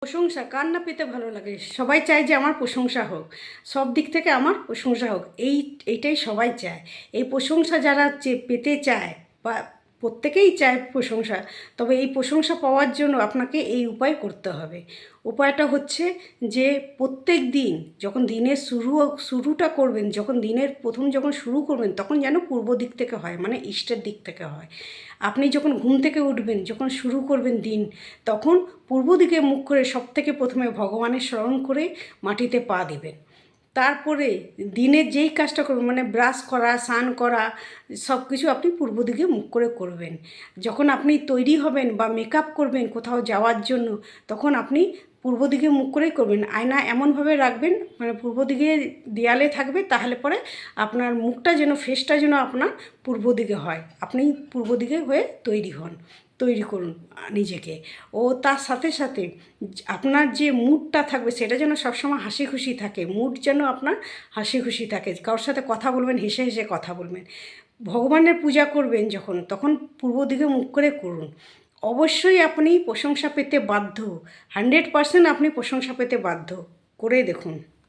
প্রশংসা কার না পেতে ভালো লাগে? সবাই চায় যে আমার প্রশংসা হোক, সব দিক থেকে আমার প্রশংসা হোক। এইটাই সবাই চায়। এই প্রশংসা যারা পেতে চায় বা প্রত্যেকেই চায় প্রশংসা, তবে এই প্রশংসা পাওয়ার জন্য আপনাকে এই উপায় করতে হবে। উপায়টা হচ্ছে যে প্রত্যেক দিন যখন দিনের শুরুটা করবেন, যখন দিনের প্রথম যখন শুরু করবেন, তখন যেন পূর্ব দিক থেকে হয়, মানে ইস্টের দিক থেকে হয়। আপনি যখন ঘুম থেকে উঠবেন, যখন শুরু করবেন দিন, তখন পূর্ব দিকে মুখ করে সবথেকে প্রথমে ভগবানের স্মরণ করে মাটিতে পা দিবেন। তারপরে দিনের যেই কাজটা করবেন, মানে ব্রাশ করা, স্নান করা, সব কিছু আপনি পূর্ব দিকে মুখ করে করবেন। যখন আপনি তৈরি হবেন বা মেকআপ করবেন কোথাও যাওয়ার জন্য, তখন আপনি পূর্ব দিকে মুখ করেই করবেন। আয়না এমনভাবে রাখবেন, মানে পূর্ব দিকে দেয়ালে থাকবে, তাহলে পরে আপনার মুখটা যেন, ফেসটা যেন আপনার পূর্ব দিকে হয়। আপনি পূর্ব দিকে হয়ে তৈরি করুন নিজেকে। ও তার সাথে সাথে আপনার যে মুডটা থাকবে সেটা যেন সবসময় হাসি খুশি থাকে। মুড যেন আপনার হাসি খুশি থাকে। কারোর সাথে কথা বলবেন, হেসে হেসে কথা বলবেন। ভগবানের পূজা করবেন যখন, তখন পূর্ব দিকে মুখ করে করুন। অবশ্যই আপনি প্রশংসা পেতে বাধ্য। 100% আপনি প্রশংসা পেতে বাধ্য। করে দেখুন।